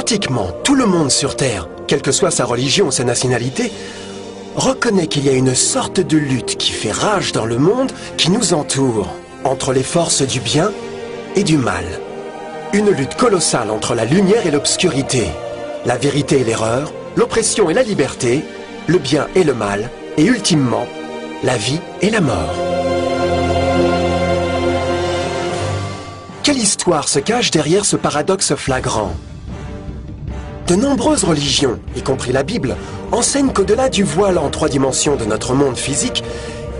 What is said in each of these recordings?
Pratiquement tout le monde sur Terre, quelle que soit sa religion ou sa nationalité, reconnaît qu'il y a une sorte de lutte qui fait rage dans le monde qui nous entoure, entre les forces du bien et du mal. Une lutte colossale entre la lumière et l'obscurité, la vérité et l'erreur, l'oppression et la liberté, le bien et le mal, et ultimement, la vie et la mort. Quelle histoire se cache derrière ce paradoxe flagrant? De nombreuses religions, y compris la Bible, enseignent qu'au-delà du voile en 3 dimensions de notre monde physique,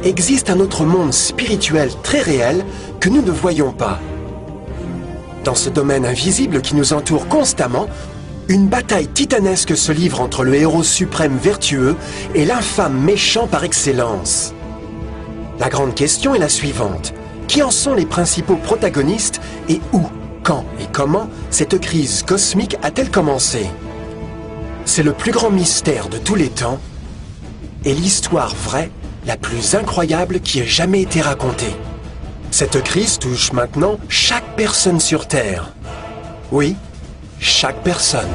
existe un autre monde spirituel très réel que nous ne voyons pas. Dans ce domaine invisible qui nous entoure constamment, une bataille titanesque se livre entre le héros suprême vertueux et l'infâme méchant par excellence. La grande question est la suivante. Qui en sont les principaux protagonistes et où, quand et comment cette crise cosmique a-t-elle commencé? C'est le plus grand mystère de tous les temps et l'histoire vraie la plus incroyable qui ait jamais été racontée. Cette crise touche maintenant chaque personne sur Terre. Oui, chaque personne.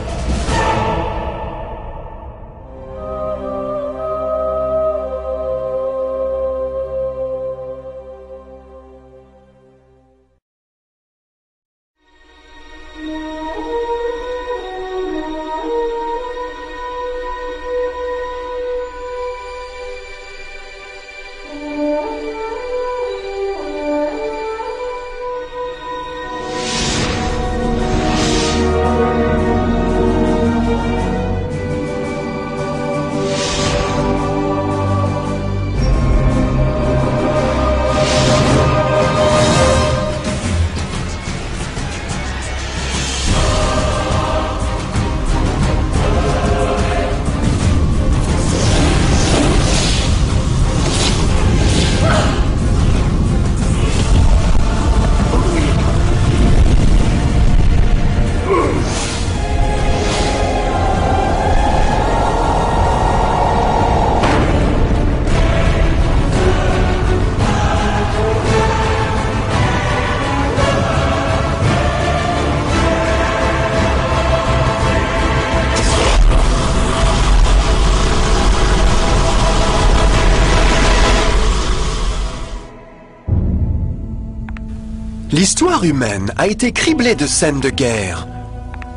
L'histoire humaine a été criblée de scènes de guerre,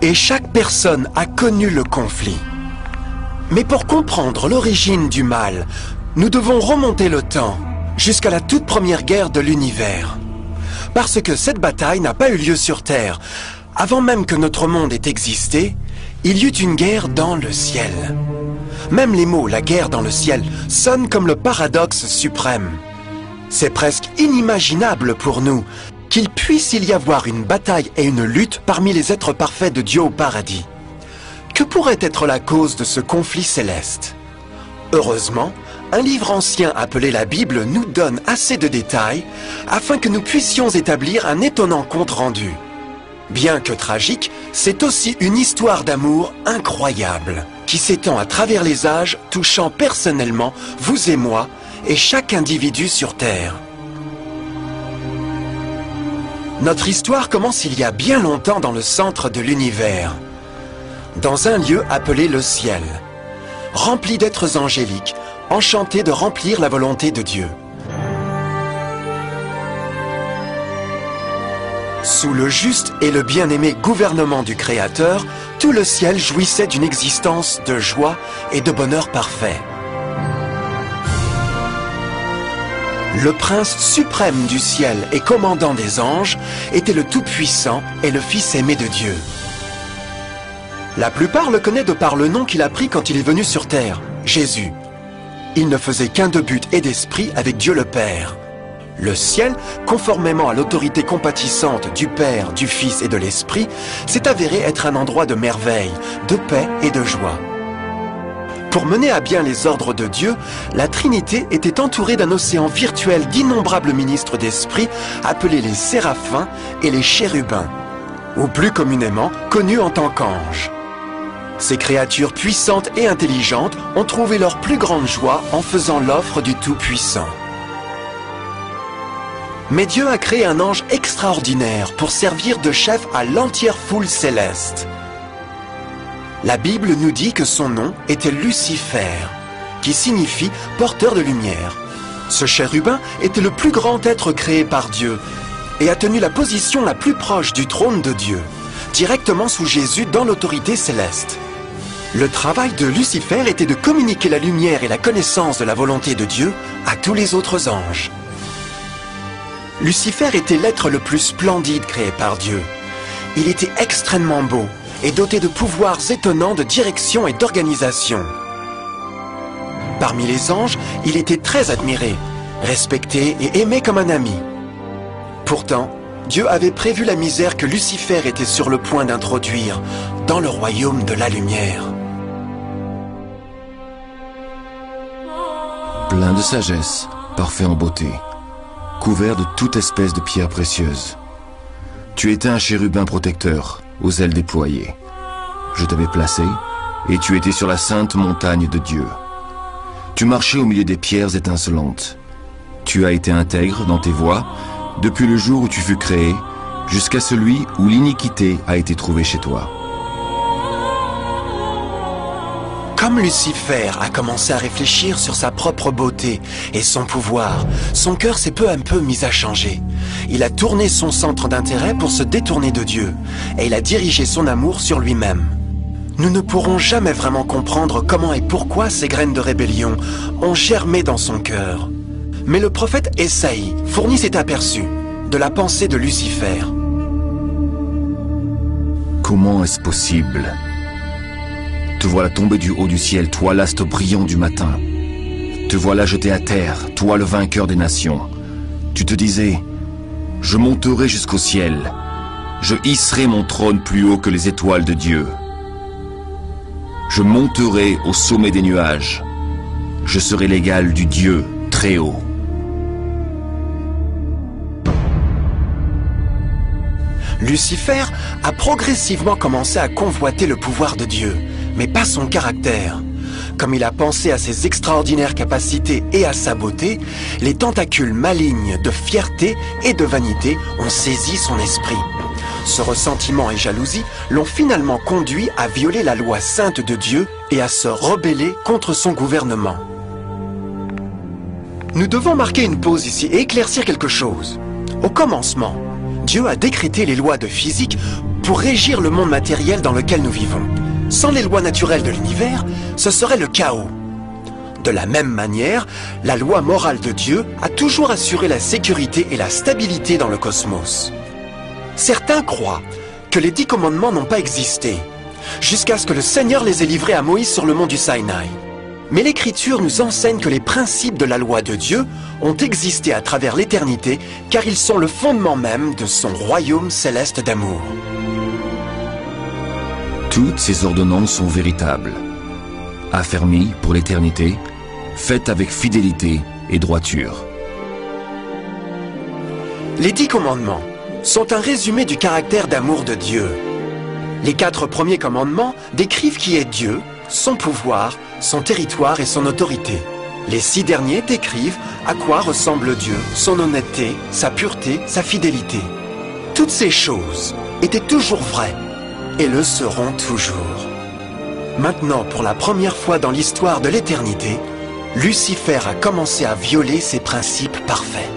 et chaque personne a connu le conflit. Mais pour comprendre l'origine du mal, nous devons remonter le temps, jusqu'à la toute première guerre de l'univers. Parce que cette bataille n'a pas eu lieu sur Terre. Avant même que notre monde ait existé, il y eut une guerre dans le ciel. Même les mots « la guerre dans le ciel » sonnent comme le paradoxe suprême. C'est presque inimaginable pour nous qu'il puisse y avoir une bataille et une lutte parmi les êtres parfaits de Dieu au paradis. Que pourrait être la cause de ce conflit céleste? Heureusement, un livre ancien appelé la Bible nous donne assez de détails afin que nous puissions établir un étonnant compte-rendu. Bien que tragique, c'est aussi une histoire d'amour incroyable qui s'étend à travers les âges, touchant personnellement vous et moi et chaque individu sur Terre. Notre histoire commence il y a bien longtemps dans le centre de l'univers, dans un lieu appelé le ciel, rempli d'êtres angéliques, enchantés de remplir la volonté de Dieu. Sous le juste et le bien-aimé gouvernement du Créateur, tout le ciel jouissait d'une existence de joie et de bonheur parfait. Le prince suprême du ciel et commandant des anges était le Tout-Puissant et le Fils aimé de Dieu. La plupart le connaissent de par le nom qu'il a pris quand il est venu sur terre, Jésus. Il ne faisait qu'un de but et d'esprit avec Dieu le Père. Le ciel, conformément à l'autorité compatissante du Père, du Fils et de l'Esprit, s'est avéré être un endroit de merveille, de paix et de joie. Pour mener à bien les ordres de Dieu, la Trinité était entourée d'un océan virtuel d'innombrables ministres d'esprit appelés les séraphins et les chérubins, ou plus communément connus en tant qu'anges. Ces créatures puissantes et intelligentes ont trouvé leur plus grande joie en faisant l'offre du Tout-Puissant. Mais Dieu a créé un ange extraordinaire pour servir de chef à l'entière foule céleste. La Bible nous dit que son nom était Lucifer, qui signifie porteur de lumière. Ce chérubin était le plus grand être créé par Dieu et a tenu la position la plus proche du trône de Dieu, directement sous Jésus dans l'autorité céleste. Le travail de Lucifer était de communiquer la lumière et la connaissance de la volonté de Dieu à tous les autres anges. Lucifer était l'être le plus splendide créé par Dieu. Il était extrêmement beau et doté de pouvoirs étonnants de direction et d'organisation. Parmi les anges, il était très admiré, respecté et aimé comme un ami. Pourtant, Dieu avait prévu la misère que Lucifer était sur le point d'introduire dans le royaume de la lumière. Plein de sagesse, parfait en beauté, couvert de toute espèce de pierres précieuses. Tu étais un chérubin protecteur, aux ailes déployées. Je t'avais placé, et tu étais sur la sainte montagne de Dieu. Tu marchais au milieu des pierres étincelantes. Tu as été intègre dans tes voies, depuis le jour où tu fus créé, jusqu'à celui où l'iniquité a été trouvée chez toi. Comme Lucifer a commencé à réfléchir sur sa propre beauté et son pouvoir, son cœur s'est peu à peu mis à changer. Il a tourné son centre d'intérêt pour se détourner de Dieu, et il a dirigé son amour sur lui-même. Nous ne pourrons jamais vraiment comprendre comment et pourquoi ces graines de rébellion ont germé dans son cœur. Mais le prophète Ésaïe fournit cet aperçu de la pensée de Lucifer. Comment est-ce possible ? Te voilà tombé du haut du ciel, toi l'astre brillant du matin. Te voilà jeté à terre, toi le vainqueur des nations. Tu te disais, je monterai jusqu'au ciel, je hisserai mon trône plus haut que les étoiles de Dieu. Je monterai au sommet des nuages, je serai l'égal du Dieu très haut. Lucifer a progressivement commencé à convoiter le pouvoir de Dieu, mais pas son caractère. Comme il a pensé à ses extraordinaires capacités et à sa beauté, les tentacules malignes de fierté et de vanité ont saisi son esprit. Ce ressentiment et jalousie l'ont finalement conduit à violer la loi sainte de Dieu et à se rebeller contre son gouvernement. Nous devons marquer une pause ici et éclaircir quelque chose. Au commencement, Dieu a décrété les lois de physique pour régir le monde matériel dans lequel nous vivons. Sans les lois naturelles de l'univers, ce serait le chaos. De la même manière, la loi morale de Dieu a toujours assuré la sécurité et la stabilité dans le cosmos. Certains croient que les 10 commandements n'ont pas existé, jusqu'à ce que le Seigneur les ait livrés à Moïse sur le mont du Sinaï. Mais l'Écriture nous enseigne que les principes de la loi de Dieu ont existé à travers l'éternité, car ils sont le fondement même de son royaume céleste d'amour. Toutes ces ordonnances sont véritables, affermies pour l'éternité, faites avec fidélité et droiture. Les 10 commandements sont un résumé du caractère d'amour de Dieu. Les 4 premiers commandements décrivent qui est Dieu, son pouvoir, son territoire et son autorité. Les 6 derniers décrivent à quoi ressemble Dieu, son honnêteté, sa pureté, sa fidélité. Toutes ces choses étaient toujours vraies et le seront toujours. Maintenant, pour la première fois dans l'histoire de l'éternité, Lucifer a commencé à violer ses principes parfaits.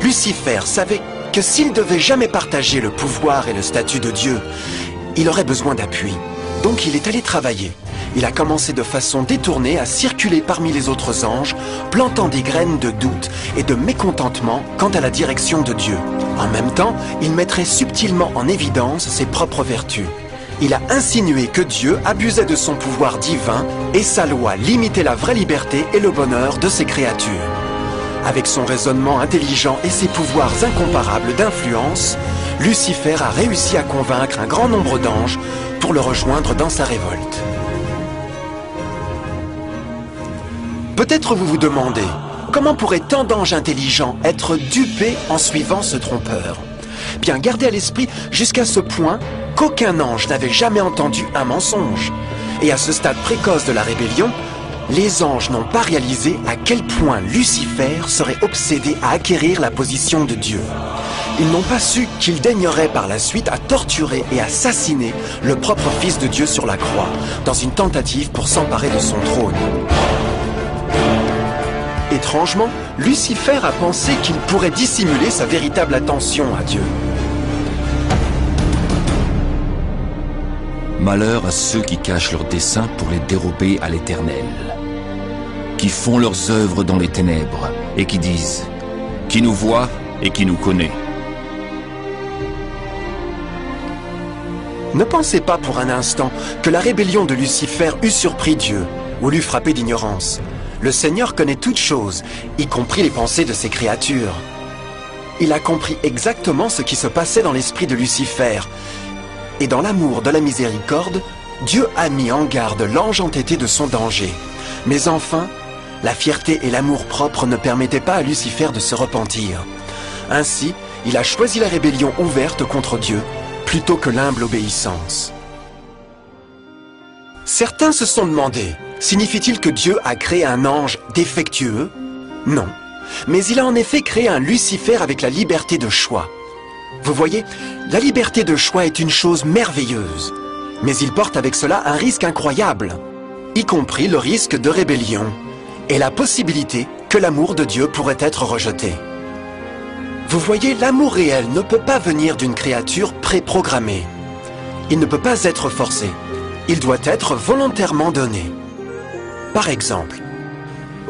Lucifer savait que s'il devait jamais partager le pouvoir et le statut de Dieu, il aurait besoin d'appui. Donc il est allé travailler. Il a commencé de façon détournée à circuler parmi les autres anges, plantant des graines de doute et de mécontentement quant à la direction de Dieu. En même temps, il mettrait subtilement en évidence ses propres vertus. Il a insinué que Dieu abusait de son pouvoir divin et sa loi limitait la vraie liberté et le bonheur de ses créatures. Avec son raisonnement intelligent et ses pouvoirs incomparables d'influence, Lucifer a réussi à convaincre un grand nombre d'anges pour le rejoindre dans sa révolte. Peut-être vous vous demandez, comment pourrait tant d'anges intelligents être dupés en suivant ce trompeur? Bien, gardez à l'esprit jusqu'à ce point qu'aucun ange n'avait jamais entendu un mensonge. Et à ce stade précoce de la rébellion, les anges n'ont pas réalisé à quel point Lucifer serait obsédé à acquérir la position de Dieu. ils n'ont pas su qu'il daignerait par la suite à torturer et assassiner le propre Fils de Dieu sur la croix, dans une tentative pour s'emparer de son trône. Étrangement, Lucifer a pensé qu'il pourrait dissimuler sa véritable attention à Dieu. Malheur à ceux qui cachent leurs desseins pour les dérober à l'Éternel, qui font leurs œuvres dans les ténèbres et qui disent « Qui nous voit et qui nous connaît ?» Ne pensez pas pour un instant que la rébellion de Lucifer eût surpris Dieu ou l'eût frappé d'ignorance. Le Seigneur connaît toutes choses, y compris les pensées de ses créatures. Il a compris exactement ce qui se passait dans l'esprit de Lucifer. Et dans l'amour de la miséricorde, Dieu a mis en garde l'ange entêté de son danger. Mais enfin, la fierté et l'amour-propre ne permettaient pas à Lucifer de se repentir. Ainsi, il a choisi la rébellion ouverte contre Dieu, plutôt que l'humble obéissance. Certains se sont demandé, signifie-t-il que Dieu a créé un ange défectueux? Non, mais il a en effet créé un Lucifer avec la liberté de choix. Vous voyez, la liberté de choix est une chose merveilleuse, mais il porte avec cela un risque incroyable, y compris le risque de rébellion et la possibilité que l'amour de Dieu pourrait être rejeté. Vous voyez, l'amour réel ne peut pas venir d'une créature préprogrammée. Il ne peut pas être forcé. Il doit être volontairement donné. Par exemple,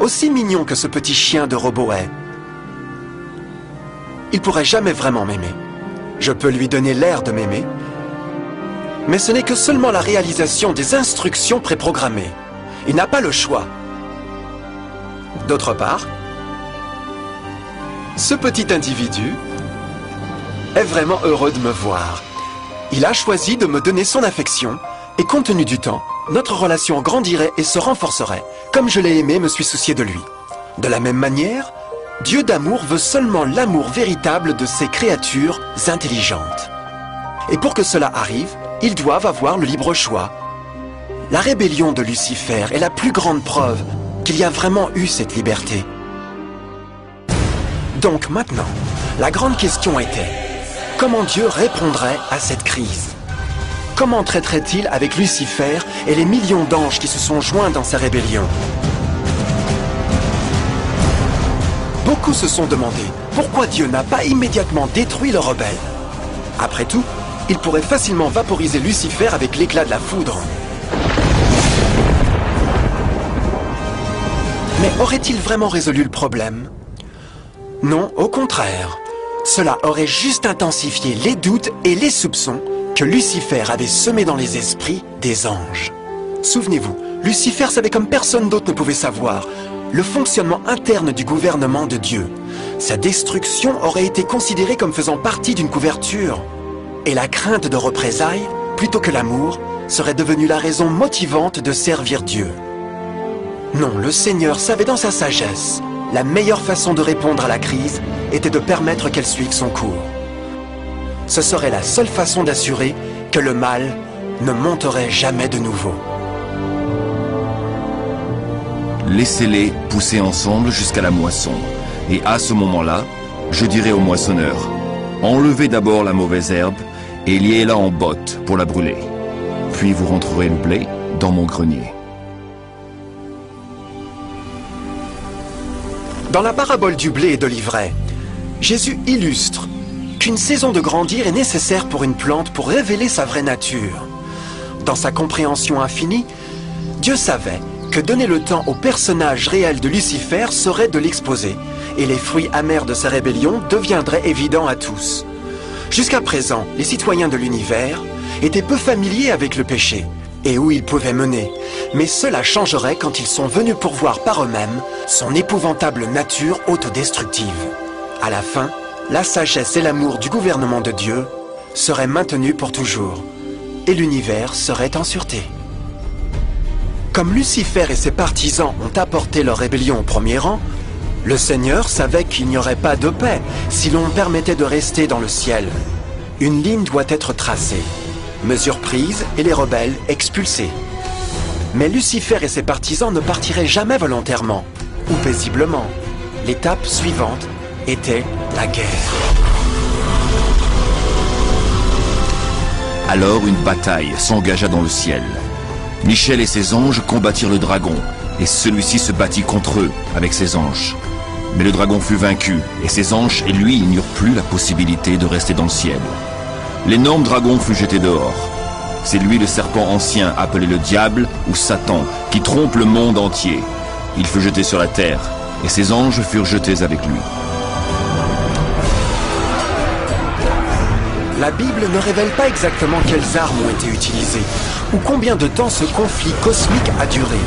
aussi mignon que ce petit chien de robot est, il pourrait jamais vraiment m'aimer. Je peux lui donner l'air de m'aimer, mais ce n'est que seulement la réalisation des instructions préprogrammées. Il n'a pas le choix. D'autre part, ce petit individu est vraiment heureux de me voir. Il a choisi de me donner son affection, et compte tenu du temps, notre relation grandirait et se renforcerait. Comme je l'ai aimé, me suis soucié de lui. De la même manière, Dieu d'amour veut seulement l'amour véritable de ses créatures intelligentes. Et pour que cela arrive, ils doivent avoir le libre choix. La rébellion de Lucifer est la plus grande preuve qu'il y a vraiment eu cette liberté. Donc maintenant, la grande question était, comment Dieu répondrait à cette crise? Comment traiterait-il avec Lucifer et les millions d'anges qui se sont joints dans sa rébellion? Beaucoup se sont demandé pourquoi Dieu n'a pas immédiatement détruit le rebelle. Après tout, il pourrait facilement vaporiser Lucifer avec l'éclat de la foudre. Mais aurait-il vraiment résolu le problème? Non, au contraire. Cela aurait juste intensifié les doutes et les soupçons que Lucifer avait semés dans les esprits des anges. Souvenez-vous, Lucifer savait comme personne d'autre ne pouvait savoir le fonctionnement interne du gouvernement de Dieu. Sa destruction aurait été considérée comme faisant partie d'une couverture. Et la crainte de représailles, plutôt que l'amour, serait devenue la raison motivante de servir Dieu. Non, le Seigneur savait dans sa sagesse, la meilleure façon de répondre à la crise était de permettre qu'elle suive son cours. Ce serait la seule façon d'assurer que le mal ne monterait jamais de nouveau. Laissez-les pousser ensemble jusqu'à la moisson. Et à ce moment-là, je dirai au moissonneur, enlevez d'abord la mauvaise herbe et liez-la en botte pour la brûler. Puis vous rentrerez le blé dans mon grenier. Dans la parabole du blé et de l'ivraie, Jésus illustre qu'une saison de grandir est nécessaire pour une plante pour révéler sa vraie nature. Dans sa compréhension infinie, Dieu savait que donner le temps au personnage réel de Lucifer serait de l'exposer, et les fruits amers de sa rébellion deviendraient évidents à tous. Jusqu'à présent, les citoyens de l'univers étaient peu familiers avec le péché, et où il pouvait mener, mais cela changerait quand ils sont venus pour voir par eux-mêmes son épouvantable nature autodestructive. À la fin, la sagesse et l'amour du gouvernement de Dieu seraient maintenus pour toujours, et l'univers serait en sûreté. Comme Lucifer et ses partisans ont apporté leur rébellion au premier rang, le Seigneur savait qu'il n'y aurait pas de paix si l'on permettait de rester dans le ciel. Une ligne doit être tracée, mesure prise et les rebelles expulsés. Mais Lucifer et ses partisans ne partiraient jamais volontairement ou paisiblement. L'étape suivante était la guerre. Alors une bataille s'engagea dans le ciel. Michel et ses anges combattirent le dragon, et celui-ci se battit contre eux avec ses anges. Mais le dragon fut vaincu, et ses anges et lui n'eurent plus la possibilité de rester dans le ciel. L'énorme dragon fut jeté dehors. C'est lui le serpent ancien, appelé le diable ou Satan, qui trompe le monde entier. Il fut jeté sur la terre, et ses anges furent jetés avec lui. La Bible ne révèle pas exactement quelles armes ont été utilisées, ou combien de temps ce conflit cosmique a duré.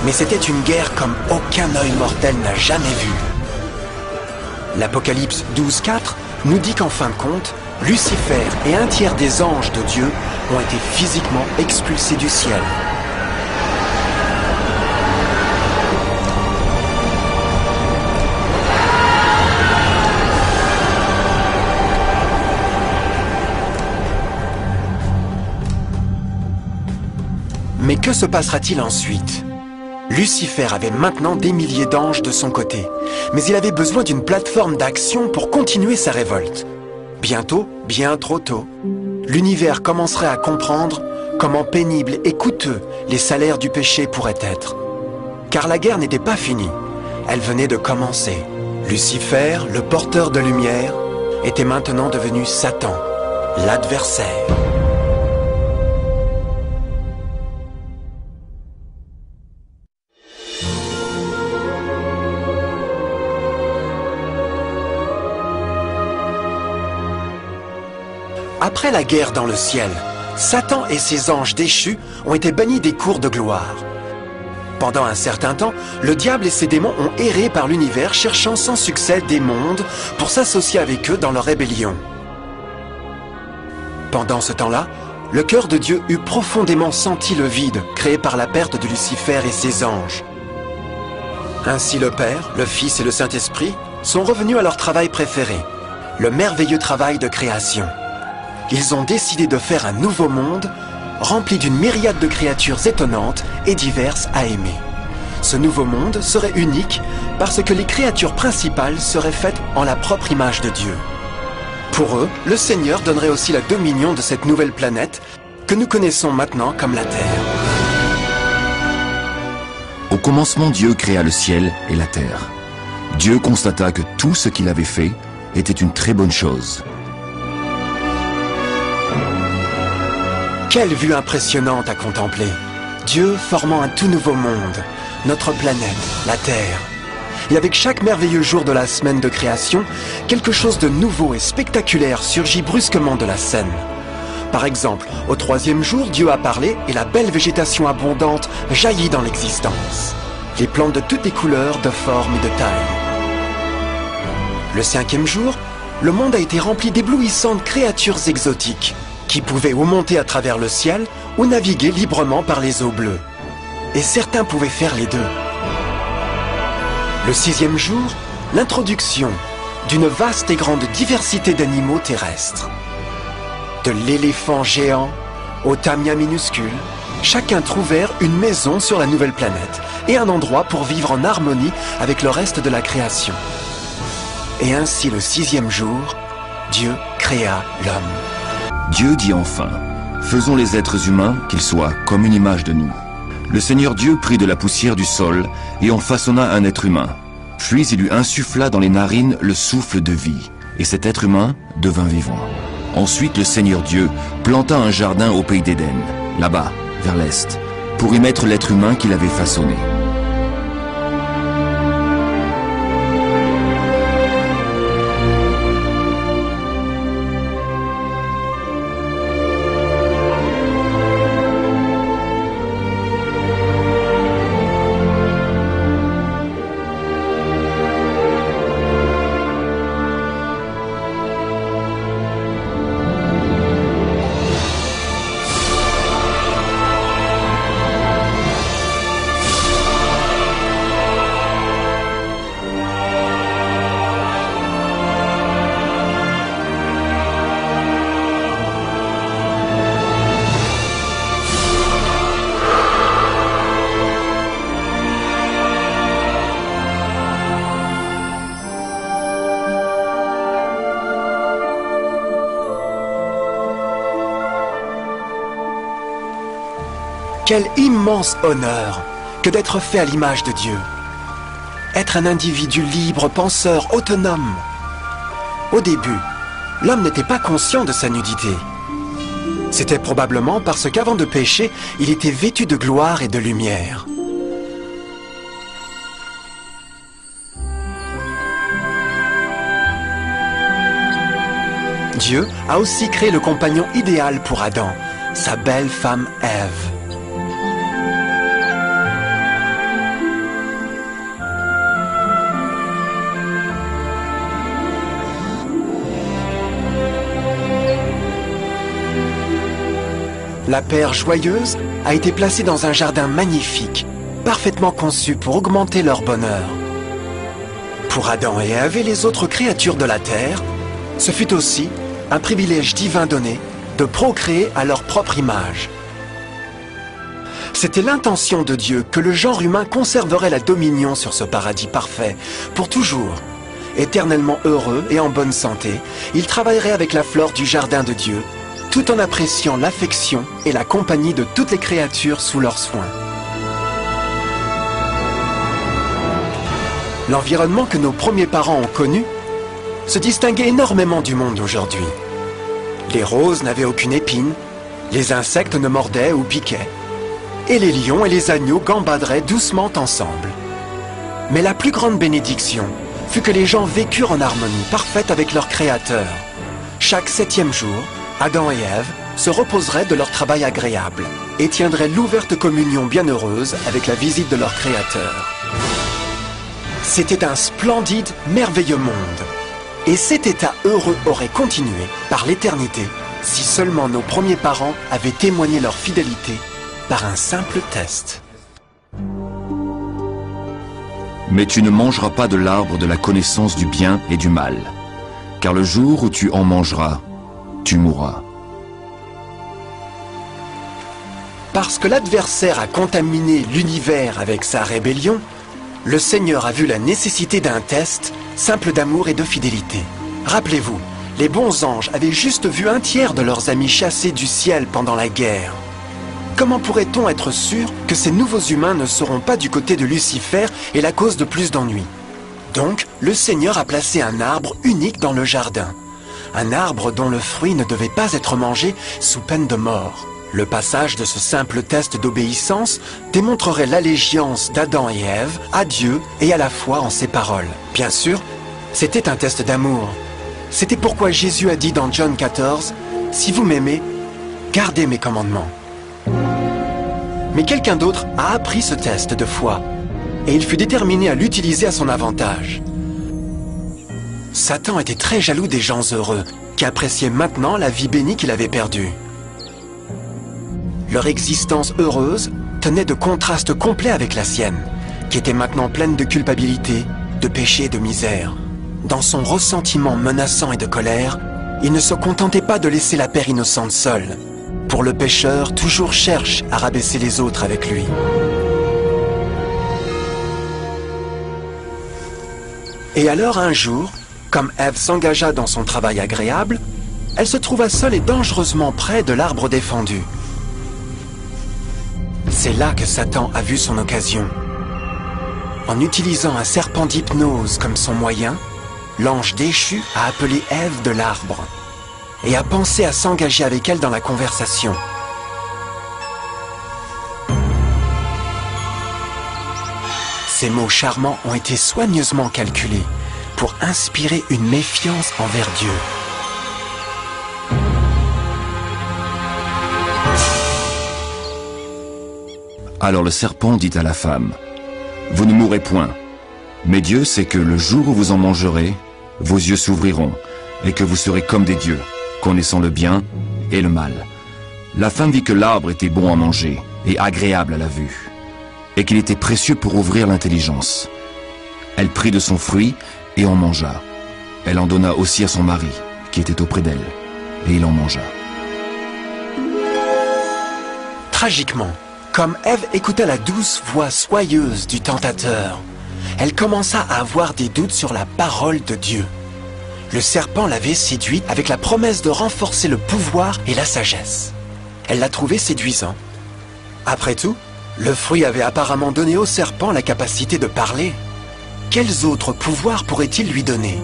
Mais c'était une guerre comme aucun œil mortel n'a jamais vue. L'Apocalypse 12:4 nous dit qu'en fin de compte, Lucifer et un tiers des anges de Dieu ont été physiquement expulsés du ciel. Mais que se passera-t-il ensuite ? Lucifer avait maintenant des milliers d'anges de son côté, mais il avait besoin d'une plateforme d'action pour continuer sa révolte. Bientôt, bien trop tôt, l'univers commencerait à comprendre comment pénibles et coûteux les salaires du péché pourraient être. Car la guerre n'était pas finie, elle venait de commencer. Lucifer, le porteur de lumière, était maintenant devenu Satan, l'adversaire. Après la guerre dans le ciel, Satan et ses anges déchus ont été bannis des cours de gloire. Pendant un certain temps, le diable et ses démons ont erré par l'univers cherchant sans succès des mondes pour s'associer avec eux dans leur rébellion. Pendant ce temps-là, le cœur de Dieu eut profondément senti le vide créé par la perte de Lucifer et ses anges. Ainsi le Père, le Fils et le Saint-Esprit sont revenus à leur travail préféré, le merveilleux travail de création. Ils ont décidé de faire un nouveau monde, rempli d'une myriade de créatures étonnantes et diverses à aimer. Ce nouveau monde serait unique parce que les créatures principales seraient faites en la propre image de Dieu. Pour eux, le Seigneur donnerait aussi la dominion de cette nouvelle planète que nous connaissons maintenant comme la Terre. Au commencement, Dieu créa le ciel et la terre. Dieu constata que tout ce qu'il avait fait était une très bonne chose. Quelle vue impressionnante à contempler! Dieu formant un tout nouveau monde, notre planète, la Terre. Et avec chaque merveilleux jour de la semaine de création, quelque chose de nouveau et spectaculaire surgit brusquement de la scène. Par exemple, au troisième jour, Dieu a parlé et la belle végétation abondante jaillit dans l'existence. Les plantes de toutes les couleurs, de formes et de tailles. Le cinquième jour, le monde a été rempli d'éblouissantes créatures exotiques, qui pouvaient ou monter à travers le ciel ou naviguer librement par les eaux bleues. Et certains pouvaient faire les deux. Le sixième jour, l'introduction d'une vaste et grande diversité d'animaux terrestres. De l'éléphant géant au tamia minuscule, chacun trouvèrent une maison sur la nouvelle planète et un endroit pour vivre en harmonie avec le reste de la création. Et ainsi le sixième jour, Dieu créa l'homme. Dieu dit enfin, faisons les êtres humains qu'ils soient comme une image de nous. Le Seigneur Dieu prit de la poussière du sol et en façonna un être humain. Puis il lui insuffla dans les narines le souffle de vie, et cet être humain devint vivant. Ensuite le Seigneur Dieu planta un jardin au pays d'Éden, là-bas, vers l'est, pour y mettre l'être humain qu'il avait façonné. Quel immense honneur que d'être fait à l'image de Dieu. Être un individu libre, penseur, autonome. Au début, l'homme n'était pas conscient de sa nudité. C'était probablement parce qu'avant de pécher, il était vêtu de gloire et de lumière. Dieu a aussi créé le compagnon idéal pour Adam, sa belle femme Ève. La paire joyeuse a été placée dans un jardin magnifique, parfaitement conçu pour augmenter leur bonheur. Pour Adam et Ève et les autres créatures de la terre, ce fut aussi un privilège divin donné de procréer à leur propre image. C'était l'intention de Dieu que le genre humain conserverait la dominion sur ce paradis parfait, pour toujours. Éternellement heureux et en bonne santé, il travaillerait avec la flore du jardin de Dieu, tout en appréciant l'affection et la compagnie de toutes les créatures sous leurs soins. L'environnement que nos premiers parents ont connu se distinguait énormément du monde d'aujourd'hui. Les roses n'avaient aucune épine, les insectes ne mordaient ou piquaient, et les lions et les agneaux gambaderaient doucement ensemble. Mais la plus grande bénédiction fut que les gens vécurent en harmonie parfaite avec leur Créateur. Chaque 7e jour, Adam et Ève se reposeraient de leur travail agréable et tiendraient l'ouverte communion bienheureuse avec la visite de leur Créateur. C'était un splendide, merveilleux monde. Et cet état heureux aurait continué par l'éternité si seulement nos premiers parents avaient témoigné leur fidélité par un simple test. Mais tu ne mangeras pas de l'arbre de la connaissance du bien et du mal, car le jour où tu en mangeras, tu mourras. Parce que l'adversaire a contaminé l'univers avec sa rébellion, le Seigneur a vu la nécessité d'un test simple d'amour et de fidélité. Rappelez-vous, les bons anges avaient juste vu un tiers de leurs amis chassés du ciel pendant la guerre. Comment pourrait-on être sûr que ces nouveaux humains ne seront pas du côté de Lucifer et la cause de plus d'ennuis? Donc, le Seigneur a placé un arbre unique dans le jardin. Un arbre dont le fruit ne devait pas être mangé sous peine de mort. Le passage de ce simple test d'obéissance démontrerait l'allégeance d'Adam et Ève à Dieu et à la foi en ses paroles. Bien sûr, c'était un test d'amour. C'était pourquoi Jésus a dit dans John 14, « Si vous m'aimez, gardez mes commandements. » Mais quelqu'un d'autre a appris ce test de foi, et il fut déterminé à l'utiliser à son avantage. Satan était très jaloux des gens heureux, qui appréciaient maintenant la vie bénie qu'il avait perdue. Leur existence heureuse tenait de contraste complet avec la sienne, qui était maintenant pleine de culpabilité, de péché et de misère. Dans son ressentiment menaçant et de colère, il ne se contentait pas de laisser la paire innocente seule. Pour le pécheur, toujours cherche à rabaisser les autres avec lui. Et alors un jour, comme Ève s'engagea dans son travail agréable, elle se trouva seule et dangereusement près de l'arbre défendu. C'est là que Satan a vu son occasion. En utilisant un serpent d'hypnose comme son moyen, l'ange déchu a appelé Ève de l'arbre et a pensé à s'engager avec elle dans la conversation. Ces mots charmants ont été soigneusement calculés pour inspirer une méfiance envers Dieu. Alors le serpent dit à la femme, « Vous ne mourrez point, mais Dieu sait que le jour où vous en mangerez, vos yeux s'ouvriront, et que vous serez comme des dieux, connaissant le bien et le mal. » La femme vit que l'arbre était bon à manger et agréable à la vue, et qu'il était précieux pour ouvrir l'intelligence. Elle prit de son fruit et en mangea. Elle en donna aussi à son mari, qui était auprès d'elle, et il en mangea. Tragiquement, comme Ève écouta la douce voix soyeuse du tentateur, elle commença à avoir des doutes sur la parole de Dieu. Le serpent l'avait séduite avec la promesse de renforcer le pouvoir et la sagesse. Elle l'a trouvé séduisant. Après tout, le fruit avait apparemment donné au serpent la capacité de parler. Quels autres pouvoirs pourrait-il lui donner?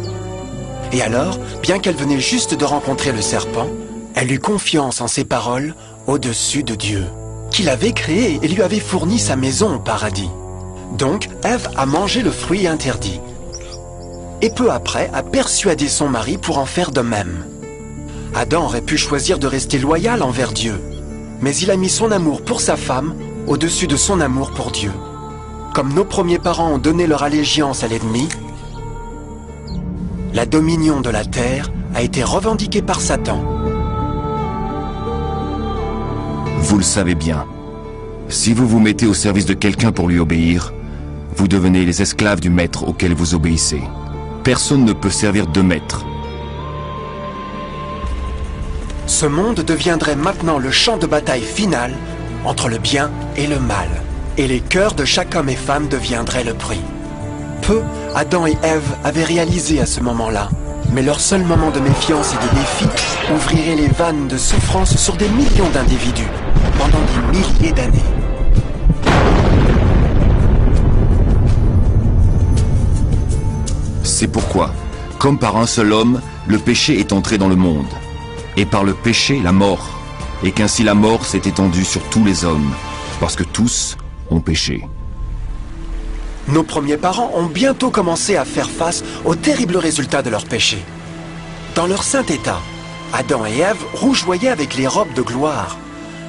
Et alors, bien qu'elle venait juste de rencontrer le serpent, elle eut confiance en ses paroles au-dessus de Dieu, qui l'avait créé et lui avait fourni sa maison au paradis. Donc, Ève a mangé le fruit interdit. Et peu après, a persuadé son mari pour en faire de même. Adam aurait pu choisir de rester loyal envers Dieu, mais il a mis son amour pour sa femme au-dessus de son amour pour Dieu. Comme nos premiers parents ont donné leur allégeance à l'ennemi, la dominion de la terre a été revendiquée par Satan. Vous le savez bien. Si vous vous mettez au service de quelqu'un pour lui obéir, vous devenez les esclaves du maître auquel vous obéissez. Personne ne peut servir de maître. Ce monde deviendrait maintenant le champ de bataille final entre le bien et le mal. Et les cœurs de chaque homme et femme deviendraient le prix. Peu, Adam et Ève avaient réalisé à ce moment-là. Mais leur seul moment de méfiance et de défi ouvrirait les vannes de souffrance sur des millions d'individus pendant des milliers d'années. C'est pourquoi, comme par un seul homme, le péché est entré dans le monde. Et par le péché, la mort. Et qu'ainsi la mort s'est étendue sur tous les hommes, parce que tous ont péché. Nos premiers parents ont bientôt commencé à faire face aux terribles résultats de leur péché. Dans leur saint état, Adam et Ève rougeoyaient avec les robes de gloire.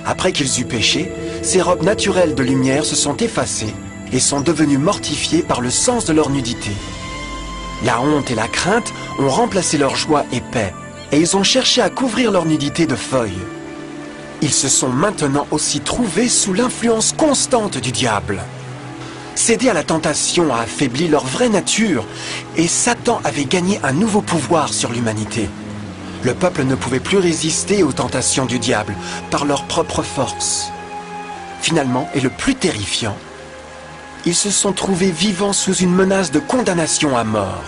Après qu'ils eurent péché, ces robes naturelles de lumière se sont effacées et sont devenues mortifiées par le sens de leur nudité. La honte et la crainte ont remplacé leur joie et paix, et ils ont cherché à couvrir leur nudité de feuilles. Ils se sont maintenant aussi trouvés sous l'influence constante du diable. Céder à la tentation a affaibli leur vraie nature, et Satan avait gagné un nouveau pouvoir sur l'humanité. Le peuple ne pouvait plus résister aux tentations du diable par leur propre force. Finalement, et le plus terrifiant, ils se sont trouvés vivant sous une menace de condamnation à mort.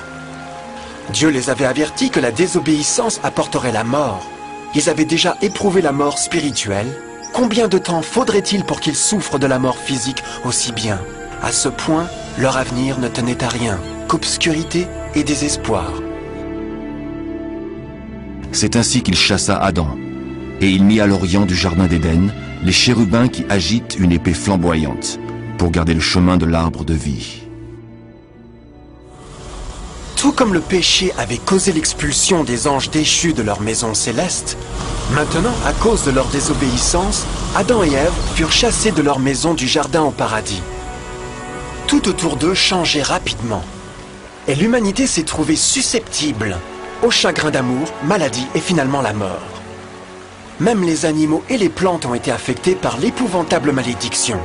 Dieu les avait avertis que la désobéissance apporterait la mort. Ils avaient déjà éprouvé la mort spirituelle. Combien de temps faudrait-il pour qu'ils souffrent de la mort physique aussi bien? À ce point, leur avenir ne tenait à rien qu'obscurité et désespoir. C'est ainsi qu'il chassa Adam, et il mit à l'orient du jardin d'Éden les chérubins qui agitent une épée flamboyante pour garder le chemin de l'arbre de vie. Tout comme le péché avait causé l'expulsion des anges déchus de leur maison céleste, maintenant, à cause de leur désobéissance, Adam et Ève furent chassés de leur maison du jardin au paradis. Tout autour d'eux changeait rapidement, et l'humanité s'est trouvée susceptible au chagrin d'amour, maladie et finalement la mort. Même les animaux et les plantes ont été affectés par l'épouvantable malédiction.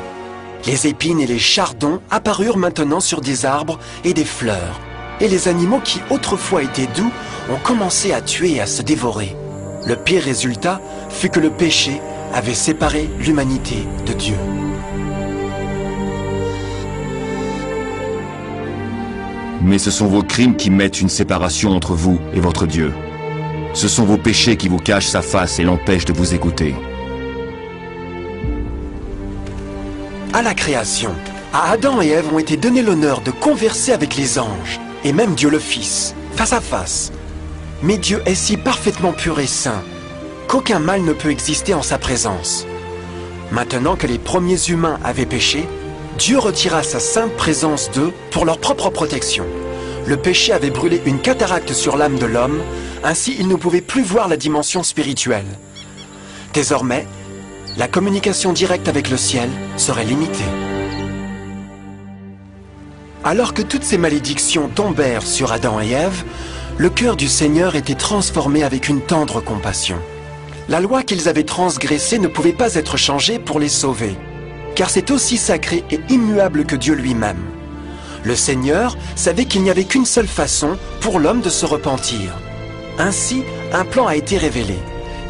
Les épines et les chardons apparurent maintenant sur des arbres et des fleurs, et les animaux qui autrefois étaient doux ont commencé à tuer et à se dévorer. Le pire résultat fut que le péché avait séparé l'humanité de Dieu. Mais ce sont vos crimes qui mettent une séparation entre vous et votre Dieu. Ce sont vos péchés qui vous cachent sa face et l'empêchent de vous écouter. À la création, à Adam et Ève ont été donnés l'honneur de converser avec les anges, et même Dieu le Fils, face à face. Mais Dieu est si parfaitement pur et saint, qu'aucun mal ne peut exister en sa présence. Maintenant que les premiers humains avaient péché, Dieu retira sa sainte présence d'eux pour leur propre protection. Le péché avait brûlé une cataracte sur l'âme de l'homme, ainsi il ne pouvait plus voir la dimension spirituelle. Désormais, la communication directe avec le ciel serait limitée. Alors que toutes ces malédictions tombèrent sur Adam et Ève, le cœur du Seigneur était transformé avec une tendre compassion. La loi qu'ils avaient transgressée ne pouvait pas être changée pour les sauver, car c'est aussi sacré et immuable que Dieu lui-même. Le Seigneur savait qu'il n'y avait qu'une seule façon pour l'homme de se repentir. Ainsi, un plan a été révélé,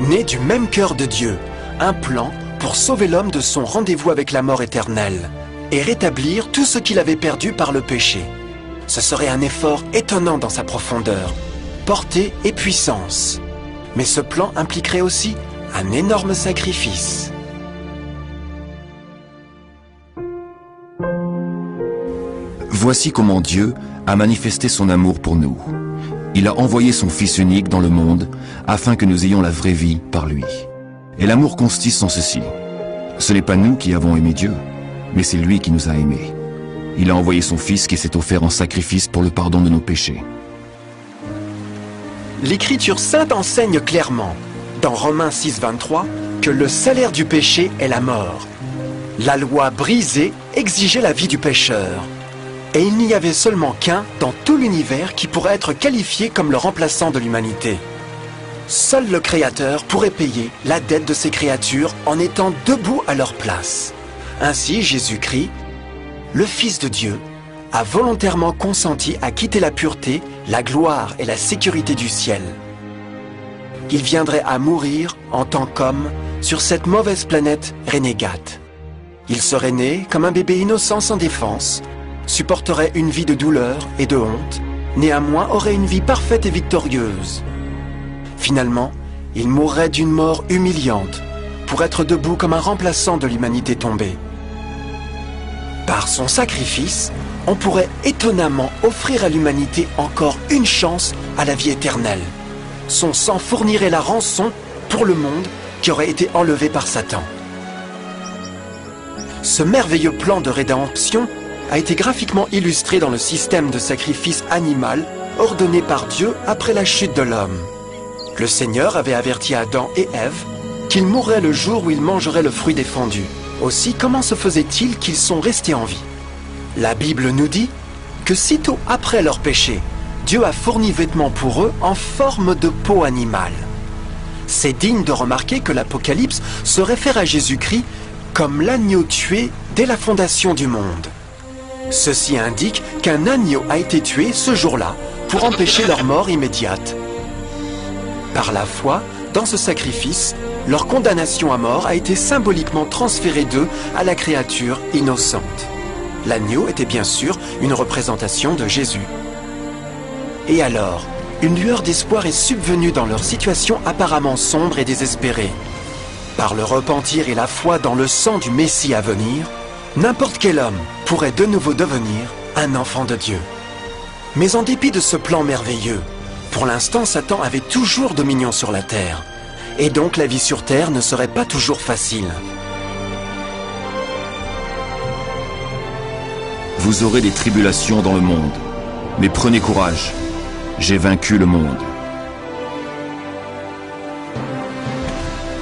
né du même cœur de Dieu, un plan pour sauver l'homme de son rendez-vous avec la mort éternelle et rétablir tout ce qu'il avait perdu par le péché. Ce serait un effort étonnant dans sa profondeur, portée et puissance. Mais ce plan impliquerait aussi un énorme sacrifice. Voici comment Dieu a manifesté son amour pour nous. Il a envoyé son Fils unique dans le monde afin que nous ayons la vraie vie par lui. Et l'amour consiste en ceci. Ce n'est pas nous qui avons aimé Dieu, mais c'est lui qui nous a aimés. Il a envoyé son Fils qui s'est offert en sacrifice pour le pardon de nos péchés. L'Écriture sainte enseigne clairement, dans Romains 6, 23, que le salaire du péché est la mort. La loi brisée exigeait la vie du pécheur. Et il n'y avait seulement qu'un dans tout l'univers qui pourrait être qualifié comme le remplaçant de l'humanité. Seul le Créateur pourrait payer la dette de ses créatures en étant debout à leur place. Ainsi, Jésus-Christ, le Fils de Dieu, a volontairement consenti à quitter la pureté, la gloire et la sécurité du ciel. Il viendrait à mourir en tant qu'homme sur cette mauvaise planète renégate. Il serait né comme un bébé innocent sans défense, supporterait une vie de douleur et de honte, néanmoins aurait une vie parfaite et victorieuse. Finalement, il mourrait d'une mort humiliante pour être debout comme un remplaçant de l'humanité tombée. Par son sacrifice, on pourrait étonnamment offrir à l'humanité encore une chance à la vie éternelle. Son sang fournirait la rançon pour le monde qui aurait été enlevé par Satan. Ce merveilleux plan de rédemption a été graphiquement illustré dans le système de sacrifice animal ordonné par Dieu après la chute de l'homme. Le Seigneur avait averti Adam et Ève qu'ils mourraient le jour où ils mangeraient le fruit défendu. Aussi, comment se faisait-il qu'ils sont restés en vie? La Bible nous dit que sitôt après leur péché, Dieu a fourni vêtements pour eux en forme de peau animale. C'est digne de remarquer que l'Apocalypse se réfère à Jésus-Christ comme l'agneau tué dès la fondation du monde. Ceci indique qu'un agneau a été tué ce jour-là pour empêcher leur mort immédiate. Par la foi, dans ce sacrifice, leur condamnation à mort a été symboliquement transférée d'eux à la créature innocente. L'agneau était bien sûr une représentation de Jésus. Et alors, une lueur d'espoir est subvenue dans leur situation apparemment sombre et désespérée. Par le repentir et la foi dans le sang du Messie à venir, n'importe quel homme pourrait de nouveau devenir un enfant de Dieu. Mais en dépit de ce plan merveilleux, pour l'instant Satan avait toujours dominion sur la terre, et donc la vie sur terre ne serait pas toujours facile. Vous aurez des tribulations dans le monde, mais prenez courage, j'ai vaincu le monde.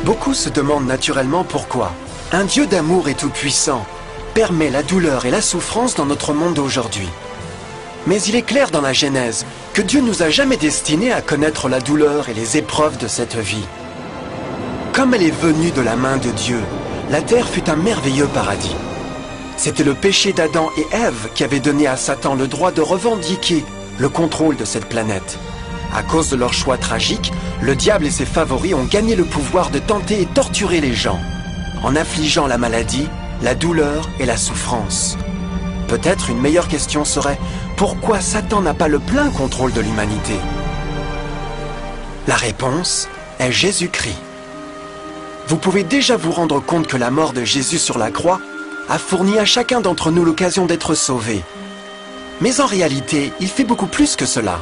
Beaucoup se demandent naturellement pourquoi un Dieu d'amour et tout-puissant permet la douleur et la souffrance dans notre monde aujourd'hui. Mais il est clair dans la Genèse que Dieu nous a jamais destinés à connaître la douleur et les épreuves de cette vie. Comme elle est venue de la main de Dieu, la terre fut un merveilleux paradis. C'était le péché d'Adam et Ève qui avait donné à Satan le droit de revendiquer le contrôle de cette planète. À cause de leur choix tragique, le diable et ses favoris ont gagné le pouvoir de tenter et torturer les gens, en affligeant la maladie, la douleur et la souffrance. Peut-être une meilleure question serait pourquoi Satan n'a pas le plein contrôle de l'humanité? La réponse est Jésus-Christ. Vous pouvez déjà vous rendre compte que la mort de Jésus sur la croix a fourni à chacun d'entre nous l'occasion d'être sauvé. Mais en réalité, il fait beaucoup plus que cela.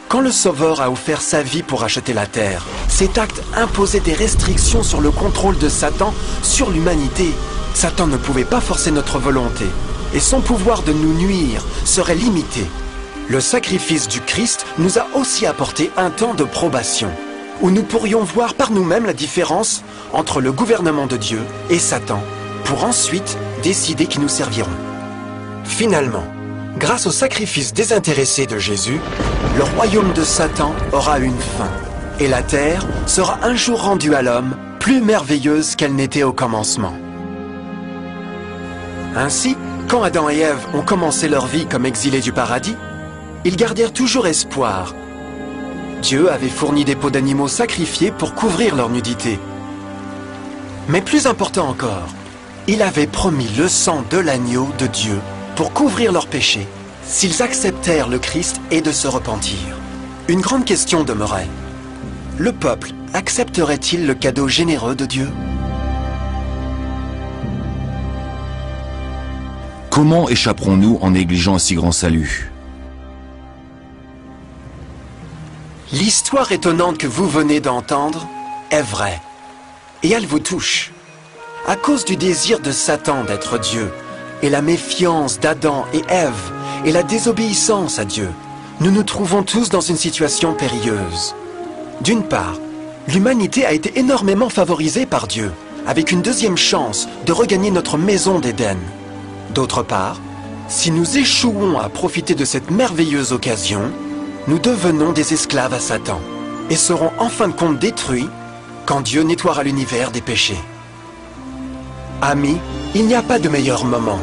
Quand le Sauveur a offert sa vie pour racheter la terre, cet acte imposait des restrictions sur le contrôle de Satan sur l'humanité. Satan ne pouvait pas forcer notre volonté, et son pouvoir de nous nuire serait limité. Le sacrifice du Christ nous a aussi apporté un temps de probation, où nous pourrions voir par nous-mêmes la différence entre le gouvernement de Dieu et Satan, pour ensuite décider qui nous serviront. Finalement, grâce au sacrifice désintéressé de Jésus, le royaume de Satan aura une fin, et la terre sera un jour rendue à l'homme plus merveilleuse qu'elle n'était au commencement. Ainsi, quand Adam et Ève ont commencé leur vie comme exilés du paradis, ils gardèrent toujours espoir. Dieu avait fourni des peaux d'animaux sacrifiés pour couvrir leur nudité. Mais plus important encore, il avait promis le sang de l'agneau de Dieu pour couvrir leurs péchés, s'ils acceptèrent le Christ et de se repentir. Une grande question demeurait. Le peuple accepterait-il le cadeau généreux de Dieu? Comment échapperons-nous en négligeant un si grand salut? L'histoire étonnante que vous venez d'entendre est vraie. Et elle vous touche. À cause du désir de Satan d'être Dieu, et la méfiance d'Adam et Ève, et la désobéissance à Dieu, nous nous trouvons tous dans une situation périlleuse. D'une part, l'humanité a été énormément favorisée par Dieu, avec une deuxième chance de regagner notre maison d'Éden. D'autre part, si nous échouons à profiter de cette merveilleuse occasion, nous devenons des esclaves à Satan, et serons en fin de compte détruits quand Dieu nettoiera l'univers des péchés. Amis, il n'y a pas de meilleur moment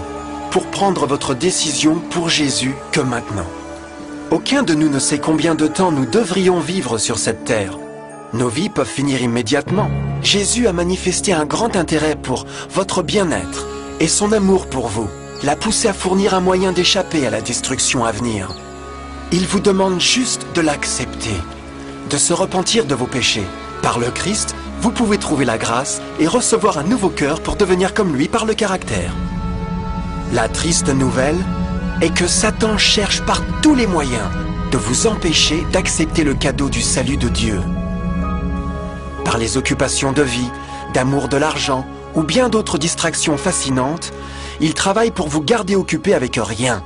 pour prendre votre décision pour Jésus que maintenant. Aucun de nous ne sait combien de temps nous devrions vivre sur cette terre. Nos vies peuvent finir immédiatement. Jésus a manifesté un grand intérêt pour votre bien-être et son amour pour vous l'a poussé à fournir un moyen d'échapper à la destruction à venir. Il vous demande juste de l'accepter, de se repentir de vos péchés. Par le Christ, vous pouvez trouver la grâce et recevoir un nouveau cœur pour devenir comme lui par le caractère. La triste nouvelle est que Satan cherche par tous les moyens de vous empêcher d'accepter le cadeau du salut de Dieu. Par les occupations de vie, d'amour de l'argent ou bien d'autres distractions fascinantes, il travaille pour vous garder occupé avec rien.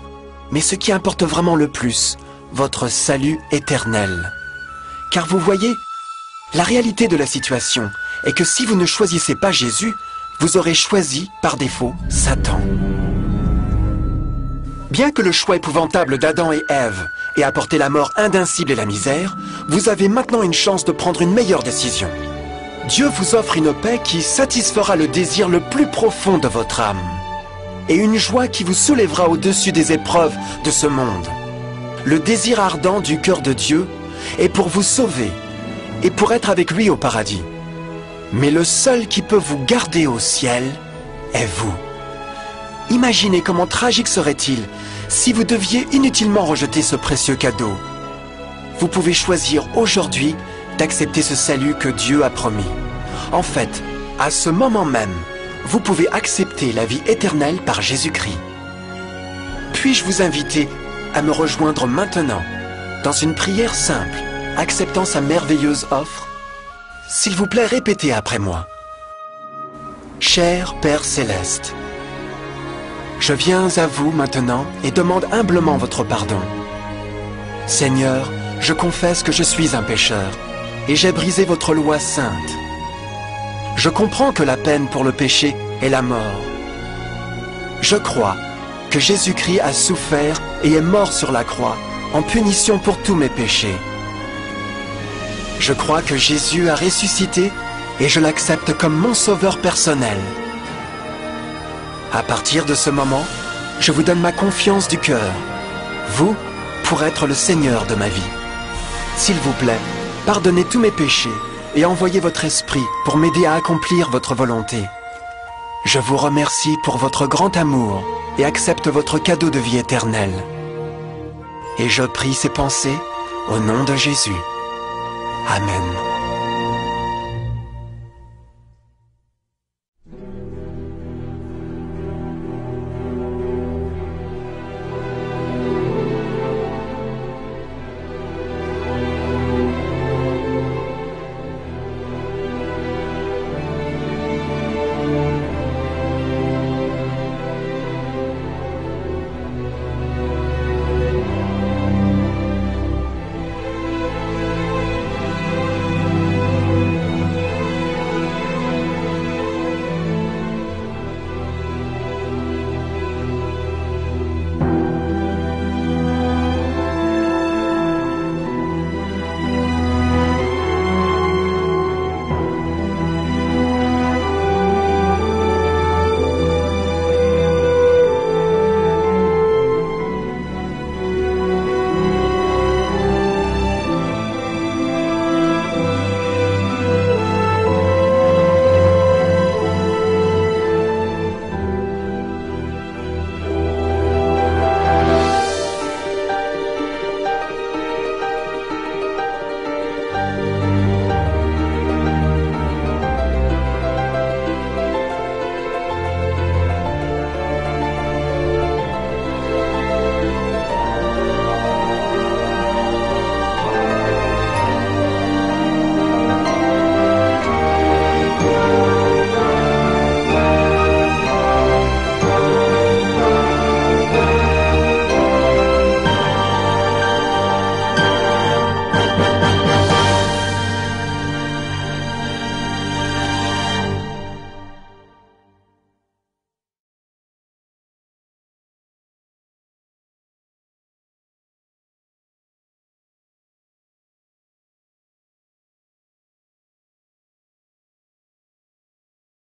Mais ce qui importe vraiment le plus, votre salut éternel. Car vous voyez, la réalité de la situation est que si vous ne choisissez pas Jésus, vous aurez choisi, par défaut, Satan. Bien que le choix épouvantable d'Adam et Ève ait apporté la mort indicible et la misère, vous avez maintenant une chance de prendre une meilleure décision. Dieu vous offre une paix qui satisfera le désir le plus profond de votre âme et une joie qui vous soulèvera au-dessus des épreuves de ce monde. Le désir ardent du cœur de Dieu est pour vous sauver et pour être avec lui au paradis. Mais le seul qui peut vous garder au ciel est vous. Imaginez comment tragique serait-il si vous deviez inutilement rejeter ce précieux cadeau. Vous pouvez choisir aujourd'hui d'accepter ce salut que Dieu a promis. En fait, à ce moment même, vous pouvez accepter la vie éternelle par Jésus-Christ. Puis-je vous inviter à me rejoindre maintenant dans une prière simple, acceptant sa merveilleuse offre? S'il vous plaît, répétez après moi. Cher Père Céleste, je viens à vous maintenant et demande humblement votre pardon. Seigneur, je confesse que je suis un pécheur et j'ai brisé votre loi sainte. Je comprends que la peine pour le péché est la mort. Je crois que Jésus-Christ a souffert et est mort sur la croix en punition pour tous mes péchés. Je crois que Jésus a ressuscité et je l'accepte comme mon sauveur personnel. À partir de ce moment, je vous donne ma confiance du cœur, vous, pour être le Seigneur de ma vie. S'il vous plaît, pardonnez tous mes péchés et envoyez votre esprit pour m'aider à accomplir votre volonté. Je vous remercie pour votre grand amour et accepte votre cadeau de vie éternelle. Et je prie ces pensées au nom de Jésus. Amen.